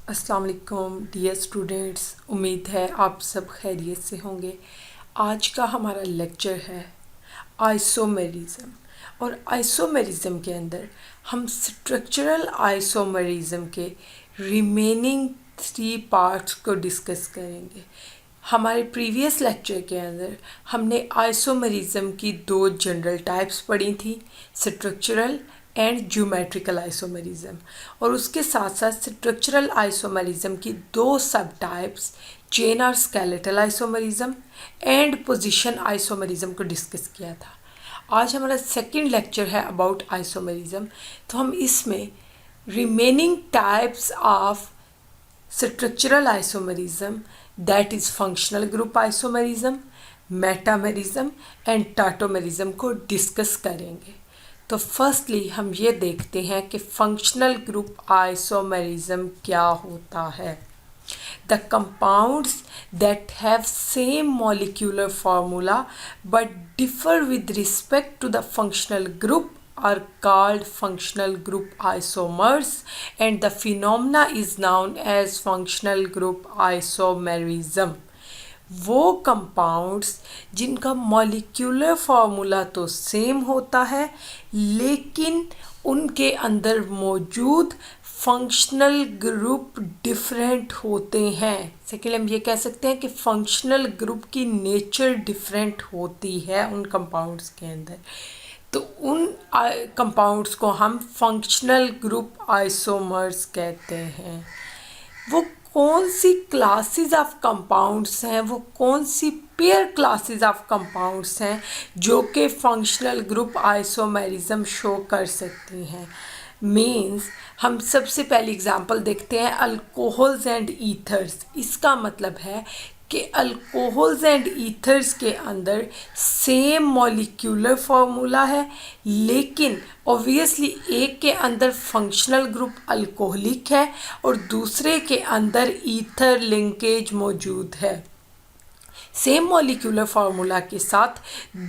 अस्सलाम वालेकुम dear students, उम्मीद है आप सब खैरियत से होंगे। आज का हमारा लेक्चर है आइसोमेरिज्म। और आइसोमेरिज्म के अंदर हम स्ट्रक्चरल आइसोमेरिज्म के रिमेनिंग 3 पार्ट्स को डिस्कस करेंगे। हमारे प्रीवियस लेक्चर के अंदर हमने आइसोमेरिज्म की 2 जनरल टाइप्स पढ़ी थी, स्ट्रक्चरल एंड ज्योमेट्रिकल आइसोमेरिज्म, और उसके साथ साथ स्ट्रक्चरल आइसोमेरिज्म की 2 सब टाइप्स चेन और skeletal isomerism and position isomerism को डिस्कस किया था। आज हमारा सेकंड लेक्चर है अबाउट आइसोमेरिज्म, तो हम इसमें remaining types of structural isomerism, that is functional group isomerism, metamerism and tautomerism को डिस्कस करेंगे। तो फर्स्टली हम ये देखते हैं कि फंक्शनल ग्रुप आइसोमेरिज्म क्या होता है। The compounds that have same molecular formula but differ with respect to the functional group are called functional group isomers, and the phenomena is known as functional group isomerism। वो compounds जिनका molecular formula तो same होता है लेकिन उनके अंदर मौजूद functional group different होते हैं। सेकेंड हम ये कह सकते हैं कि फंक्शनल ग्रुप की नेचर डिफरेंट होती है उन कंपाउंड्स के अंदर। तो उन कंपाउंड्स को हम फंक्शनल ग्रुप आइसोमर्स कहते हैं। वो कौन सी क्लासेस ऑफ कंपाउंड्स हैं, वो कौन सी पेयर क्लासेस ऑफ कंपाउंड्स हैं जो कि फंक्शनल ग्रुप आइसोमेरिज्म शो कर सकती हैं। मीन्स हम सबसे पहली एग्जांपल देखते हैं अल्कोहल्स एंड ईथर्स। इसका मतलब है कि अल्कोहल्स एंड ईथर्स के अंदर सेम मॉलिक्यूलर फार्मूला है लेकिन ऑब्वियसली एक के अंदर फंक्शनल ग्रुप अल्कोहलिक है और दूसरे के अंदर ईथर लिंकेज मौजूद है। सेम मॉलिक्यूलर फार्मूला के साथ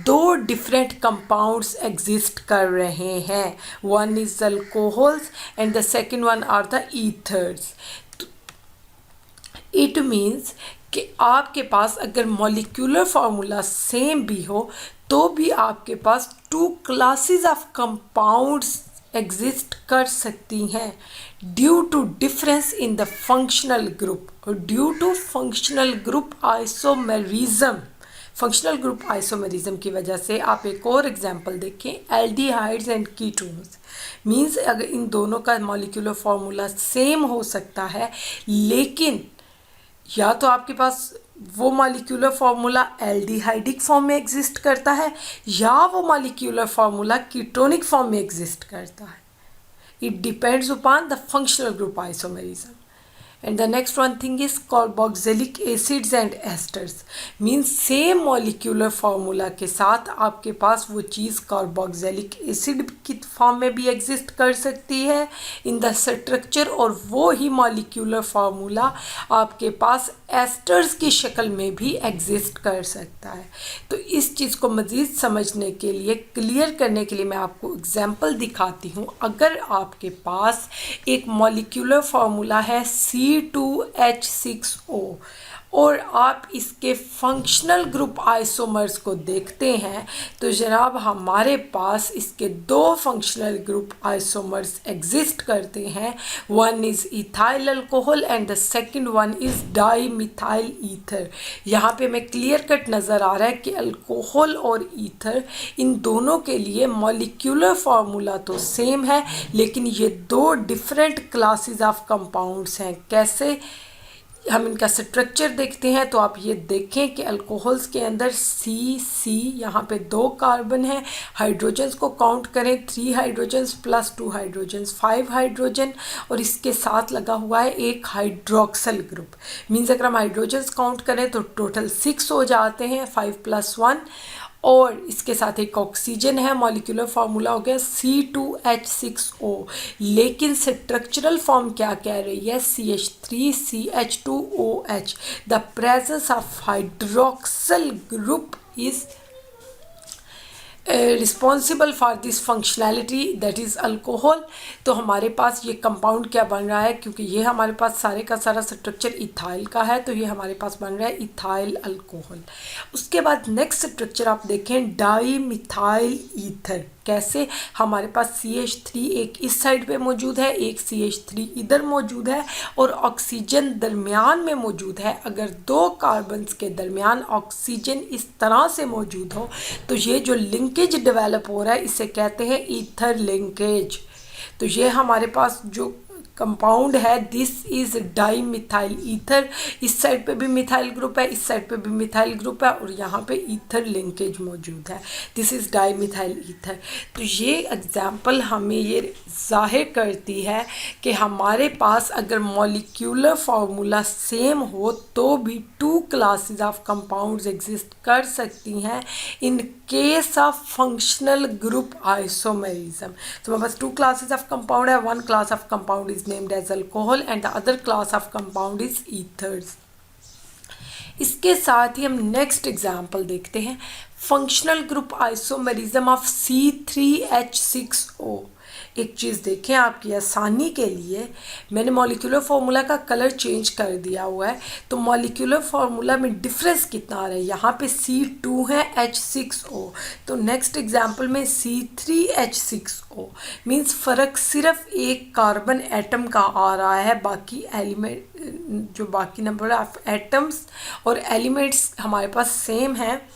2 डिफरेंट कंपाउंड्स एग्जिस्ट कर रहे हैं। One is alcohols and the second one are the ethers. It means कि आपके पास अगर मॉलिक्यूलर फार्मूला सेम भी हो तो भी आपके पास 2 क्लासेस ऑफ कंपाउंड्स एग्जिस्ट कर सकती हैं due to difference in the functional group और due to functional group isomerism. Functional group isomerism की वजह से आप एक और एग्जांपल देखें, एल्डिहाइड्स एंड कीटोन्स। मीन्स अगर इन दोनों का मॉलिक्यूलर फार्मूला सेम हो सकता है लेकिन या तो आपके पास वो मॉलिक्यूलर फार्मूला एल्डिहाइडिक फॉर्म में एग्जिस्ट करता है या वो मॉलिक्यूलर फार्मूला कीटोनिक फॉर्म में एग्जिस्ट करता है। It depends upon the functional group isomerism. And the next one thing is carboxylic acids and esters। Means same molecular formula के साथ आपके पास वो चीज़ कार्बोक्सिलिक एसिड की फॉर्म में भी एग्जिस्ट कर सकती है इन द स्ट्रक्चर और वो ही मॉलिक्यूलर फार्मूला आपके पास एस्टर्स की शक्ल में भी एग्जिस्ट कर सकता है। तो इस चीज़ को मज़ीद समझने के लिए, क्लियर करने के लिए मैं आपको एग्जांपल दिखाती हूँ। अगर आपके पास एक मॉलिक्यूलर फार्मूला है C2H6O और आप इसके फंक्शनल ग्रुप आइसोमर्स को देखते हैं तो जनाब हमारे पास इसके 2 फंक्शनल ग्रुप आइसोमर्स एग्जिस्ट करते हैं। One is ethyl alcohol and the second one is di methyl ether. यहाँ पे हमें क्लियर कट नज़र आ रहा है कि अल्कोहल और ईथर इन दोनों के लिए मॉलिक्यूलर फार्मूला तो सेम है लेकिन ये 2 डिफरेंट क्लासेस ऑफ कंपाउंड्स हैं। कैसे? हम इनका स्ट्रक्चर देखते हैं तो आप ये देखें कि अल्कोहल्स के अंदर C यहाँ पे 2 कार्बन है। हाइड्रोजन्स को काउंट करें 3 हाइड्रोजन्स प्लस 2 हाइड्रोजन्स 5 हाइड्रोजन और इसके साथ लगा हुआ है एक हाइड्रोक्सल ग्रुप। मीन्स अगर हम हाइड्रोजन्स काउंट करें तो टोटल 6 हो जाते हैं, 5 + 1, और इसके साथ एक ऑक्सीजन है। मॉलिक्यूलर फार्मूला हो गया C2H6O लेकिन स्ट्रक्चरल फॉर्म क्या कह रही है? CH3CH2OH। The presence of hydroxyl group is responsible for this functionality that is alcohol. तो हमारे पास ये कंपाउंड क्या बन रहा है, क्योंकि ये हमारे पास सारे का सारा स्ट्रक्चर इथाइल का है, तो ये हमारे पास बन रहा है इथाइल अल्कोहल। उसके बाद नेक्स्ट स्ट्रक्चर आप देखें, डाई मिथाइल ईथर। कैसे, हमारे पास CH3 एक इस साइड पे मौजूद है, एक CH3 इधर मौजूद है, और ऑक्सीजन दरमियान में मौजूद है। अगर दो कार्बन्स के दरमियान ऑक्सीजन इस तरह से मौजूद हो तो ये जो लिंकेज डेवलप हो रहा है इसे कहते हैं ईथर लिंकेज। तो ये हमारे पास जो कंपाउंड है, this is di methyl ether. इस साइड पे भी मिथाइल ग्रुप है, इस साइड पे भी मिथाइल ग्रुप है, और यहाँ पे ईथर लिंकेज मौजूद है। This is di methyl ether. तो ये एग्जाम्पल हमें ये जाहिर करती है कि हमारे पास अगर मॉलिक्यूलर फार्मूला सेम हो तो भी two classes of compounds exist कर सकती हैं in case of functional group isomerism. तो हमारे पास टू क्लासेस ऑफ कंपाउंड है, one class of compound is named as alcohol and the other class of compound is ethers। इसके साथ ही हम नेक्स्ट एग्जाम्पल देखते हैं, functional group isomerism of C3H6O। एक चीज़ देखें, आपकी आसानी के लिए मैंने मॉलिक्यूलर फार्मूला का कलर चेंज कर दिया हुआ है। तो मॉलिक्यूलर फार्मूला में डिफरेंस कितना आ रहा है, यहाँ पे C2 है, H6O। तो नेक्स्ट एग्जांपल में C3H6O मींस फ़र्क सिर्फ एक कार्बन एटम का आ रहा है, बाकी एलिमेंट जो बाकी नंबर ऑफ एटम्स और एलिमेंट्स हमारे पास सेम हैं।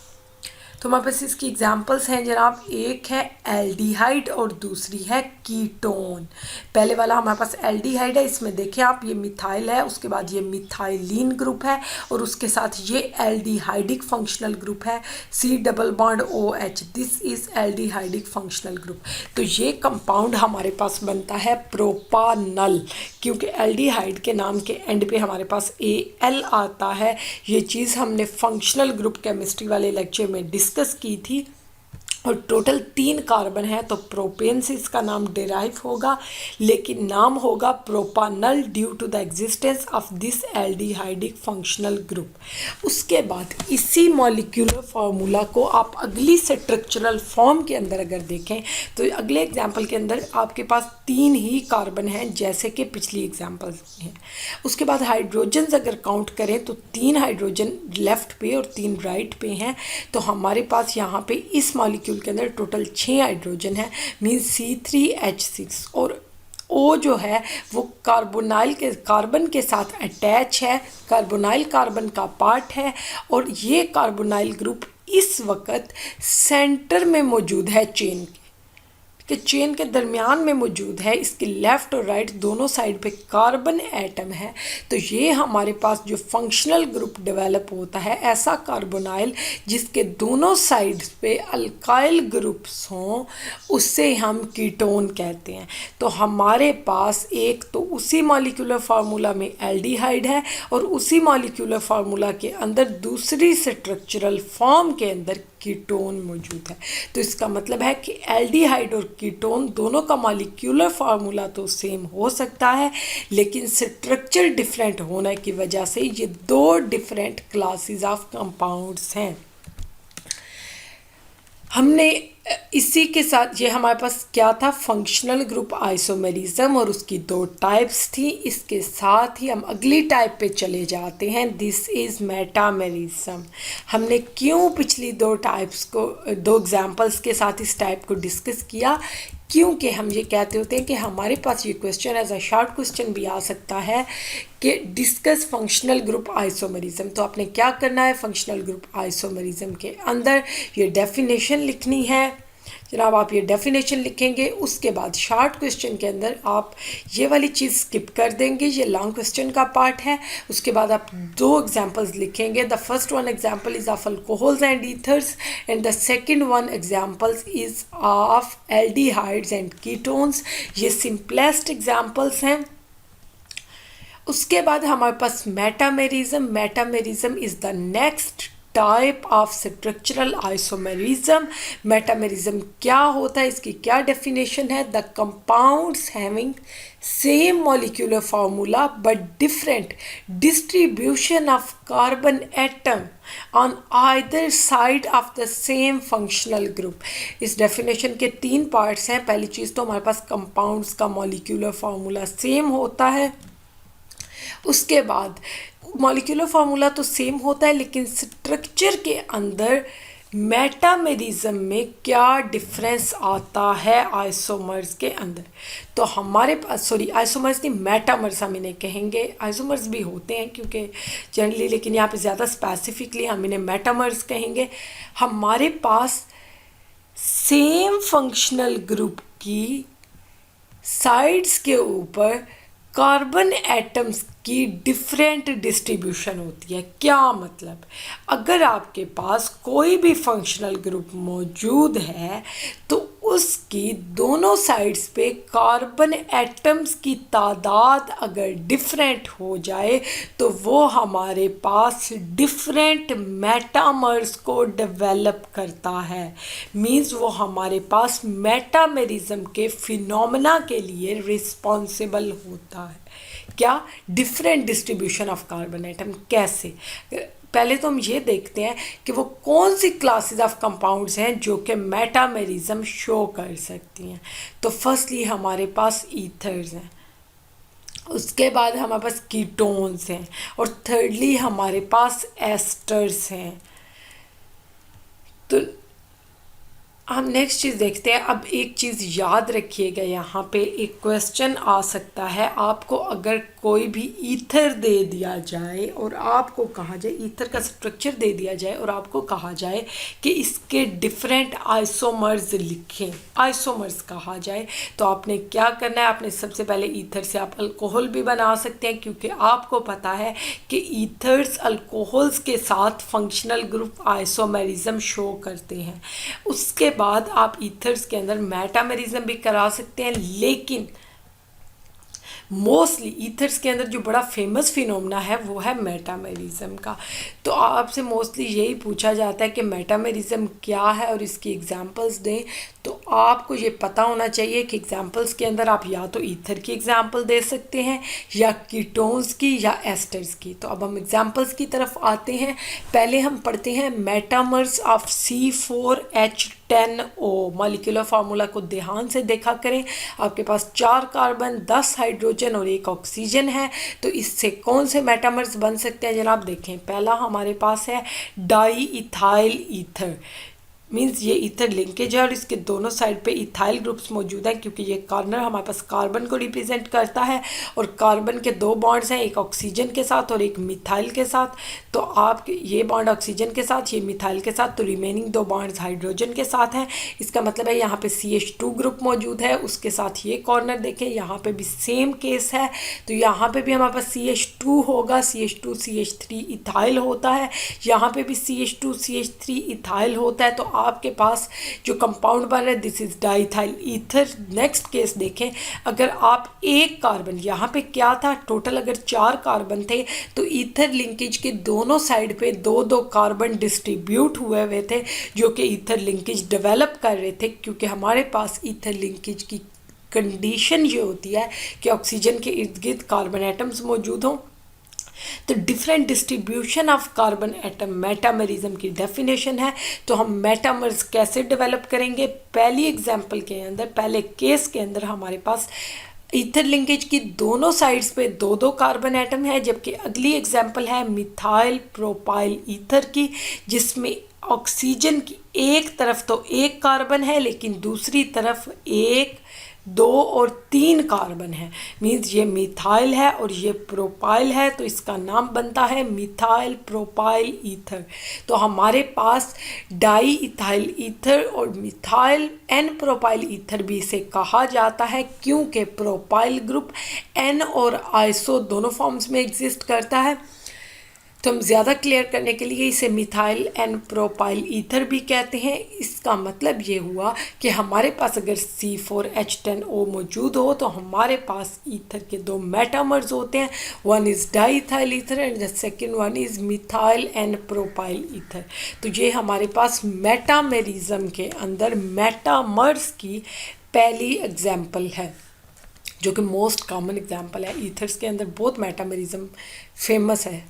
तो हमारे पास इसकी एग्जांपल्स हैं जनाब, एक है एल्डिहाइड और दूसरी है कीटोन। पहले वाला हमारे पास एल्डिहाइड है, इसमें देखिए आप ये मिथाइल है, उसके बाद ये मिथाइलिन ग्रुप है, और उसके साथ ये एल्डिहाइडिक फंक्शनल ग्रुप है C double bond OH। This is aldehydic functional group. तो ये कंपाउंड हमारे पास बनता है प्रोपानल, क्योंकि एल्डिहाइड के नाम के एंड पे हमारे पास AL आता है। ये चीज़ हमने फंक्शनल ग्रुप केमिस्ट्री वाले लेक्चर में डिस्कस की थी। और टोटल 3 कार्बन है, तो प्रोपेन से इसका नाम डिराइव होगा, लेकिन नाम होगा propanal due to the existence of this aldehydic functional group. उसके बाद इसी मॉलिक्यूलर फार्मूला को आप अगली स्ट्रक्चरल फॉर्म के अंदर अगर देखें तो अगले एग्जाम्पल के अंदर आपके पास 3 ही कार्बन हैं जैसे कि पिछली एग्जाम्पल हैं। उसके बाद हाइड्रोजन्स अगर काउंट करें तो 3 हाइड्रोजन लेफ्ट पे और 3 राइट पे हैं। तो हमारे पास यहाँ पे इस मॉलिक्यूल के अंदर टोटल 6 हाइड्रोजन है, मीन्स C3H6, और O जो है वो कार्बन के साथ अटैच है, कार्बोनाइल कार्बन का पार्ट है, और ये कार्बोनाइल ग्रुप इस वक्त सेंटर में मौजूद है चेन चेन के दरमियान में मौजूद है। इसके लेफ़्ट और राइट दोनों साइड पे कार्बन एटम है। तो ये हमारे पास जो फंक्शनल ग्रुप डेवलप होता है, ऐसा कार्बोनाइल जिसके दोनों साइड्स पे अल्काइल ग्रुप्स हों, उससे हम कीटोन कहते हैं। तो हमारे पास एक तो उसी मॉलिक्यूलर फार्मूला में एल्डिहाइड है, और उसी मॉलिक्यूलर फार्मूला के अंदर दूसरी स्ट्रक्चरल फॉर्म के अंदर कीटोन मौजूद है। तो इसका मतलब है कि एल्डिहाइड और कीटोन दोनों का मॉलिक्यूलर फार्मूला तो सेम हो सकता है, लेकिन स्ट्रक्चर डिफरेंट होने की वजह से ये 2 डिफरेंट क्लासेस ऑफ कंपाउंड्स हैं। हमने इसी के साथ ये हमारे पास क्या था, फंक्शनल ग्रुप आइसोमेरिज्म, और उसकी 2 टाइप्स थी। इसके साथ ही हम अगली टाइप पे चले जाते हैं, दिस इज़ मेटामेरिज्म। हमने क्यों पिछली 2 टाइप्स को 2 एग्जांपल्स के साथ इस टाइप को डिस्कस किया, क्योंकि हम ये कहते होते हैं कि हमारे पास ये question as a short question भी आ सकता है कि डिस्कस फंक्शनल ग्रुप आइसोमेरिज्म। तो आपने क्या करना है, फंक्शनल ग्रुप आइसोमेरिज्म के अंदर ये डेफिनेशन लिखनी है। जनाब आप ये डेफिनेशन लिखेंगे, उसके बाद शॉर्ट क्वेश्चन के अंदर आप ये वाली चीज़ स्किप कर देंगे, ये लॉन्ग क्वेश्चन का पार्ट है। उसके बाद आप 2 एग्जांपल्स लिखेंगे। The first one example is of alcohols and ethers, and the second one examples is of aldehydes and ketones. ये सिंपलेस्ट एग्जांपल्स हैं। उसके बाद हमारे पास metamerism is the next type of structural isomerism. Metamerism क्या होता है, इसकी क्या डेफिनेशन है? The compounds having same molecular formula but different distribution of carbon atom on either side of the same functional group. इस डेफिनेशन के 3 parts हैं। पहली चीज़ तो हमारे पास कंपाउंड्स का मॉलिक्यूलर फार्मूला सेम होता है। उसके बाद मॉलिक्यूलर फार्मूला तो सेम होता है, लेकिन स्ट्रक्चर के अंदर मेटामेरिज्म में क्या डिफरेंस आता है आइसोमर्स के अंदर। तो हमारे पास आइसोमर्स नहीं, मेटामर्स हम इन्हें कहेंगे। आइसोमर्स भी होते हैं क्योंकि जनरली, लेकिन यहाँ पे ज़्यादा स्पेसिफिकली हम इन्हें मेटामर्स कहेंगे। हमारे पास सेम फंक्शनल ग्रुप की साइड्स के ऊपर कार्बन एटम्स की डिफरेंट डिस्ट्रीब्यूशन होती है। क्या मतलब? अगर आपके पास कोई भी फंक्शनल ग्रुप मौजूद है तो उसकी दोनों साइड्स पे कार्बन एटम्स की तादाद अगर डिफरेंट हो जाए तो वो हमारे पास डिफरेंट मेटामर्स को डेवलप करता है। मींस वो हमारे पास मेटामेरिज्म के फिनोमेना के लिए रिस्पॉन्सिबल होता है। क्या? Different distribution of carbon atom. कैसे? पहले तो हम ये देखते हैं कि वो कौन सी क्लासेस ऑफ कंपाउंड्स हैं जो कि मेटामेरिज्म शो कर सकती हैं। तो फर्स्टली हमारे पास ईथर्स हैं, उसके बाद हमारे पास कीटोन्स हैं, और थर्डली हमारे पास एस्टर्स हैं। तो हम नेक्स्ट चीज़ देखते हैं। अब एक चीज़ याद रखिएगा, यहाँ पे एक क्वेश्चन आ सकता है आपको। अगर कोई भी ईथर दे दिया जाए और आपको कहा जाए, ईथर का स्ट्रक्चर दे दिया जाए और आपको कहा जाए कि इसके डिफरेंट आइसोमर्स लिखें, आइसोमर्स कहा जाए, तो आपने क्या करना है? आपने सबसे पहले ईथर से आप अल्कोहल भी बना सकते हैं, क्योंकि आपको पता है कि ईथर्स अल्कोहल्स के साथ फंक्शनल ग्रुप आइसोमेरिज्म शो करते हैं। उसके बाद आप ईथर्स के अंदर मेटामेरिज्म भी करा सकते हैं, लेकिन मोस्टली ईथर्स के अंदर जो बड़ा फेमस फिनोमेना है वो है मेटामेरिज्म का। तो आपसे मोस्टली यही पूछा जाता है कि मेटामेरिज्म क्या है और इसकी एग्जांपल्स दें। तो आपको ये पता होना चाहिए कि एग्जांपल्स के अंदर आप या तो ईथर की एग्जांपल दे सकते हैं, या कीटोन्स की, या एस्टर्स की। तो अब हम एग्जांपल्स की तरफ आते हैं। पहले हम पढ़ते हैं metamers of C4H10O। Molecular formula को ध्यान से देखा करें। आपके पास 4 कार्बन, 10 हाइड्रोजन और 1 ऑक्सीजन है। तो इससे कौन से मेटामर्स बन सकते हैं जनाब? देखें, पहला हमारे पास है डाई इथाइल ईथर। मीन्स ये ईथर लिंकेज है और इसके दोनों साइड पे इथाइल ग्रुप्स मौजूद हैं, क्योंकि ये कॉर्नर हमारे पास कार्बन को रिप्रेजेंट करता है और कार्बन के 2 बॉन्ड्स हैं, एक ऑक्सीजन के साथ और एक मिथाइल के साथ। तो आप ये बॉन्ड ऑक्सीजन के साथ, ये मिथाइल के साथ, तो रिमेनिंग 2 बॉन्ड्स हाइड्रोजन के साथ हैं। इसका मतलब है यहाँ पे CH2 ग्रुप मौजूद है। उसके साथ ये कॉर्नर देखें, यहाँ पे भी सेम केस है। तो यहाँ पे भी हमारे पास CH2 होगा, CH2 CH3 इथाइल होता है। यहाँ पे भी CH2 CH3 इथाइल होता है। तो आपके पास जो कंपाउंड बन रहा है this is diethyl ether. Next case देखें, अगर आप एक कार्बन, यहाँ पे क्या था, टोटल अगर 4 कार्बन थे तो ईथर लिंकेज के दोनों साइड पे 2-2 कार्बन डिस्ट्रीब्यूट हुए थे, जो कि ईथर लिंकेज डेवलप कर रहे थे। क्योंकि हमारे पास ईथर लिंकेज की कंडीशन ये होती है कि ऑक्सीजन के इर्द गिर्द कार्बन एटम्स मौजूद हों। तो different distribution of carbon atom metamerism की डेफिनेशन है। तो हम मेटामर्स कैसे डेवलप करेंगे? पहली एग्जांपल के अंदर, पहले केस के अंदर हमारे पास ईथर लिंकेज की दोनों साइड्स पे 2-2 कार्बन एटम है, जबकि अगली एग्जांपल है मिथाइल प्रोपाइल ईथर की, जिसमें ऑक्सीजन की एक तरफ तो 1 कार्बन है, लेकिन दूसरी तरफ 1, 2 और 3 कार्बन है। मीन्स ये मिथाइल है और ये प्रोपाइल है, तो इसका नाम बनता है मिथाइल प्रोपाइल ईथर। तो हमारे पास डाई इथाइल ईथर और मिथाइल एन प्रोपाइल ईथर भी इसे कहा जाता है, क्योंकि प्रोपाइल ग्रुप एन और आइसो दोनों फॉर्म्स में एग्जिस्ट करता है। तो हम ज़्यादा क्लियर करने के लिए इसे मिथाइल एन प्रोपाइल ईथर भी कहते हैं। इसका मतलब ये हुआ कि हमारे पास अगर C4H10O मौजूद हो तो हमारे पास ईथर के दो मेटामर्स होते हैं, one is diethyl ether and the second one is methyl n propyl ether. तो ये हमारे पास मेटामेरिज्म के अंदर मेटामर्स की पहली एग्जाम्पल है, जो कि मोस्ट कॉमन एग्जाम्पल है। ईथर्स के अंदर बहुत मेटामेरिज्म फेमस है।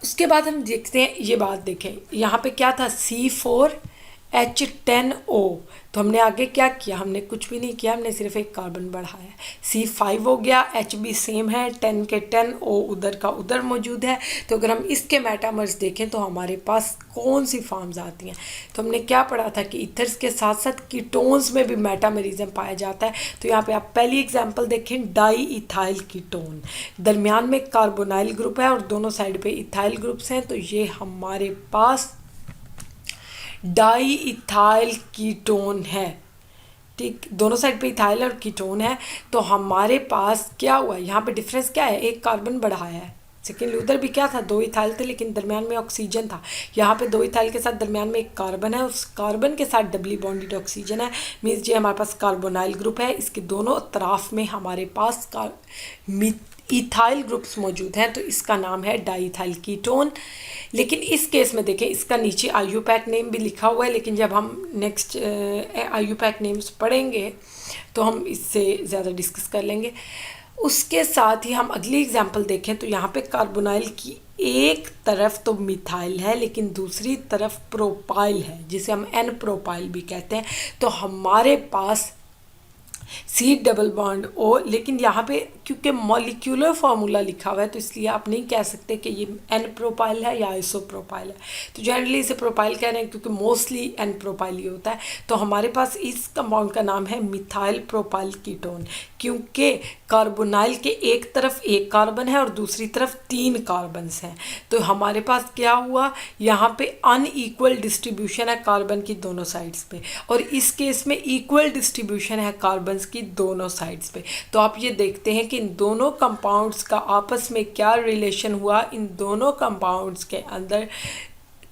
उसके बाद हम देखते हैं, ये बात देखें, यहाँ पे क्या था C4H10O, तो हमने आगे क्या किया, हमने कुछ भी नहीं किया, हमने सिर्फ एक कार्बन बढ़ाया। C5 हो गया, H भी सेम है, 10 के 10 O उधर का उधर मौजूद है। तो अगर हम इसके मेटामर्स देखें तो हमारे पास कौन सी फॉर्म्स आती हैं, तो हमने क्या पढ़ा था कि ईथर्स के साथ साथ कीटोन्स में भी मेटामेरिज्म पाया जाता है। तो यहाँ पे आप पहली एग्जांपल देखें, डाई इथाइल कीटोन, दरमियान में कार्बोनाइल ग्रुप है और दोनों साइड पे इथाइल ग्रुप्स हैं। तो ये हमारे पास डाई इथाइल कीटोन है, ठीक, दोनों साइड पे इथाइल और कीटोन है। तो हमारे पास क्या हुआ, यहाँ पे डिफरेंस क्या है, एक कार्बन बढ़ाया है। सेकेंडली उधर भी क्या था, दो इथाइल थे लेकिन दरमियान में ऑक्सीजन था। यहाँ पे दो इथाइल के साथ दरमियान में एक कार्बन है, उस कार्बन के साथ डबली बॉन्डेड ऑक्सीजन है, मीन्स ये हमारे पास कार्बोनाइल ग्रुप है। इसके दोनों तरफ में हमारे पास इथाइल ग्रुप्स मौजूद हैं, तो इसका नाम है डाईथाइल कीटोन। लेकिन इस केस में देखें, इसका नीचे IUPAC नेम भी लिखा हुआ है, लेकिन जब हम नेक्स्ट IUPAC नेम्स पढ़ेंगे तो हम इससे ज़्यादा डिस्कस कर लेंगे। उसके साथ ही हम अगली एग्जांपल देखें तो यहाँ पे कार्बोनाइल की एक तरफ तो मिथाइल है लेकिन दूसरी तरफ प्रोपाइल है, जिसे हम N प्रोपाइल भी कहते हैं। तो हमारे पास C डबल बॉन्ड O, लेकिन यहाँ पे क्योंकि मॉलिक्यूलर फार्मूला लिखा हुआ है तो इसलिए आप नहीं कह सकते कि ये N प्रोपाइल है या आइसो प्रोपाइल है। तो जनरली इसे प्रोपाइल कह रहे हैं क्योंकि मोस्टली N प्रोपाइल ही होता है। तो हमारे पास इस कंपाउंड का नाम है मिथाइल प्रोपाइल कीटोन, क्योंकि कार्बोनाइल के एक तरफ एक कार्बन है और दूसरी तरफ 3 कार्बन्स हैं। तो हमारे पास क्या हुआ, यहाँ पे अनइक्वल डिस्ट्रीब्यूशन है कार्बन की दोनों साइड्स पे, और इस केस में इक्वल डिस्ट्रीब्यूशन है कार्बन की दोनों साइड्स पे। तो आप ये देखते हैं कि इन दोनों कंपाउंड्स का आपस में क्या रिलेशन हुआ। इन दोनों कंपाउंड्स के अंदर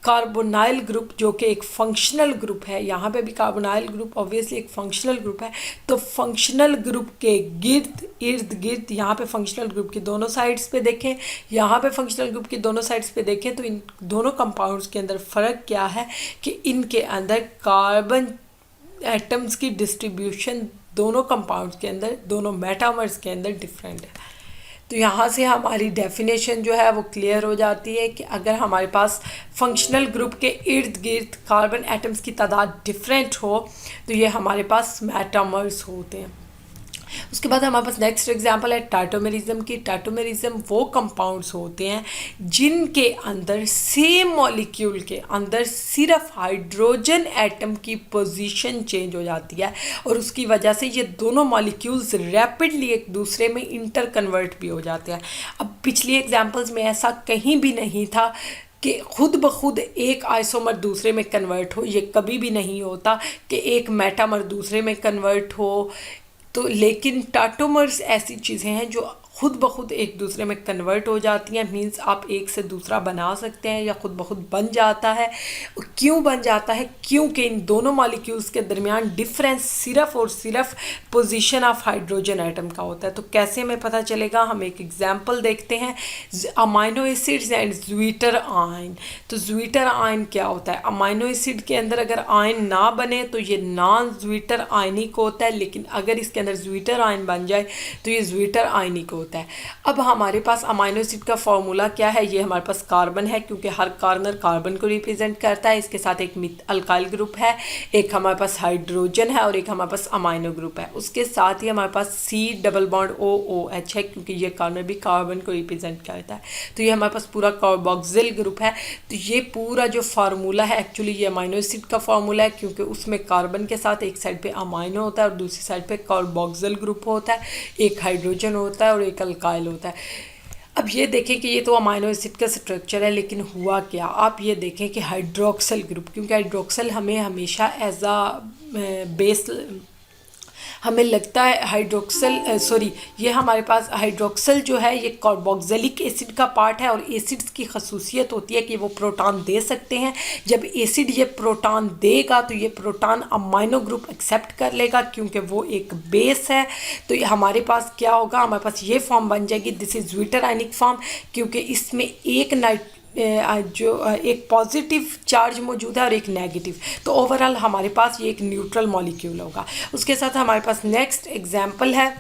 कार्बोनाइल ग्रुप जो कि एक फंक्शनल ग्रुप है, यहाँ पे भी कार्बोनाइल ग्रुप ऑब्वियसली एक फंक्शनल ग्रुप है, तो फंक्शनल ग्रुप के इर्द गिर्द यहाँ पे फंक्शनल ग्रुप की दोनों साइड्स पे देखें, यहाँ पे फंक्शनल ग्रुप की दोनों साइड्स पे देखें तो इन दोनों कंपाउंड्स के अंदर फ़र्क क्या है कि इनके अंदर कार्बन एटम्स की डिस्ट्रीब्यूशन दोनों कंपाउंड्स के अंदर, दोनों मेटामर्स के अंदर डिफरेंट है। तो यहाँ से हमारी डेफिनेशन जो है वो क्लियर हो जाती है कि अगर हमारे पास फंक्शनल ग्रुप के इर्द गिर्द कार्बन एटम्स की तादाद डिफरेंट हो तो ये हमारे पास मेटामर्स होते हैं। उसके बाद हमारे पास नेक्स्ट एग्जांपल है टाटोमेरिज्म की। टाटोमेरिज्म वो कंपाउंड्स होते हैं जिनके अंदर सेम मॉलिक्यूल के अंदर सिर्फ हाइड्रोजन एटम की पोजीशन चेंज हो जाती है और उसकी वजह से ये दोनों मॉलिक्यूल्स रैपिडली एक दूसरे में इंटर कन्वर्ट भी हो जाते हैं। अब पिछली एग्जांपल्स में ऐसा कहीं भी नहीं था कि खुद ब खुद एक आइसोमर दूसरे में कन्वर्ट हो, ये कभी भी नहीं होता कि एक मेटामर दूसरे में कन्वर्ट हो। तो लेकिन टाटोमर्स ऐसी चीज़ें हैं जो खुद ब खुद एक दूसरे में कन्वर्ट हो जाती हैं, मींस आप एक से दूसरा बना सकते हैं या खुद ब खुद बन जाता है। क्यों बन जाता है, क्योंकि इन दोनों मॉलिक्यूल्स के दरमियान डिफरेंस सिर्फ और सिर्फ पोजीशन ऑफ हाइड्रोजन एटम का होता है। तो कैसे हमें पता चलेगा, हम एक एग्जांपल देखते हैं, अमाइनो एसिड्स एंड ज़्वीटर आयन। तो ज़्वीटर आयन क्या होता है, अमाइनो एसिड के अंदर अगर आयन ना बने तो ये नॉन ज़्वीटर आयनिक होता है, लेकिन अगर इसके अंदर ज़्वीटर आयन बन जाए तो ये ज़्वीटर आयनिक होता है। अब हमारे पास अमाइनो एसिड का फॉर्मूला क्या है, ये हमारे पास कार्बन है क्योंकि हर कॉर्नर कार्बन को रिप्रेजेंट करता है। इसके साथ एक अल्काइल ग्रुप है, एक हमारे पास हाइड्रोजन है और एक हमारे पास अमाइनो ग्रुप है। उसके साथ ही हमारे पास C डबल बॉन्ड OOH है क्योंकि ये कॉर्नर भी कार्बन को रिप्रेजेंट करता है। तो ये हमारे पास पूरा कार्बोक्सिल ग्रुप है। तो ये पूरा जो फार्मूला है एक्चुअली ये अमाइनो एसिड का फार्मूला है क्योंकि उसमें कार्बन के साथ एक साइड पे अमाइनो होता है और दूसरी साइड पे कार्बोक्सिल ग्रुप होता है, एक हाइड्रोजन होता है और एक अल्काइल होता है। अब ये देखें कि ये तो अमाइनो एसिड का स्ट्रक्चर है, लेकिन हुआ क्या, आप ये देखें कि हाइड्रोक्सिल ग्रुप, क्योंकि हाइड्रोक्सिल हमें हमेशा एज अ बेस हमें लगता है ये हमारे पास हाइड्रोक्सल जो है ये कार्बोक्सिलिक एसिड का पार्ट है और एसिड्स की खसूसियत होती है कि वो प्रोटॉन दे सकते हैं। जब एसिड ये प्रोटॉन देगा तो ये प्रोटॉन अमाइनो ग्रुप एक्सेप्ट कर लेगा क्योंकि वो एक बेस है। तो ये हमारे पास क्या होगा, हमारे पास ये फॉर्म बन जाएगी, this is zwitter ionic form, क्योंकि इसमें एक पॉजिटिव चार्ज मौजूद है और एक नेगेटिव। तो ओवरऑल हमारे पास ये एक न्यूट्रल मॉलिक्यूल होगा। उसके साथ हमारे पास नेक्स्ट एग्जाम्पल है,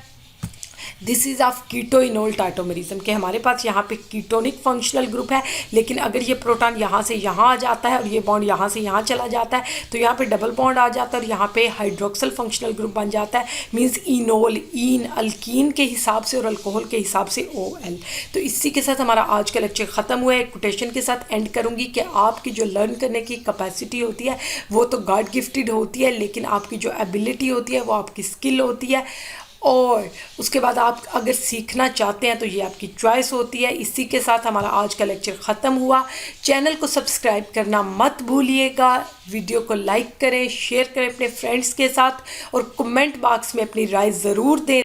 दिस इज़ ऑफ कीटोइनोल टाइटोमेरिज्म के हमारे पास यहाँ पे कीटोनिक फंक्शनल ग्रुप है, लेकिन अगर ये प्रोटॉन यहाँ से यहाँ आ जाता है और ये बॉन्ड यहाँ से यहाँ चला जाता है तो यहाँ पे डबल बॉन्ड आ जाता है और यहाँ पे हाइड्रोक्सल फंक्शनल ग्रुप बन जाता है। मींस इनोल, इन अल्कीन के हिसाब से और अल्कोहल के हिसाब से OL। तो इसी के साथ हमारा आज का लेक्चर ख़त्म हुआ है। कोटेशन के साथ एंड करूँगी कि आपकी जो लर्न करने की कैपेसिटी होती है वो तो गॉड गिफ्टेड होती है, लेकिन आपकी जो एबिलिटी होती है वो आपकी स्किल होती है, और उसके बाद आप अगर सीखना चाहते हैं तो ये आपकी चॉइस होती है। इसी के साथ हमारा आज का लेक्चर ख़त्म हुआ। चैनल को सब्सक्राइब करना मत भूलिएगा, वीडियो को लाइक करें, शेयर करें अपने फ्रेंड्स के साथ और कमेंट बॉक्स में अपनी राय ज़रूर दें।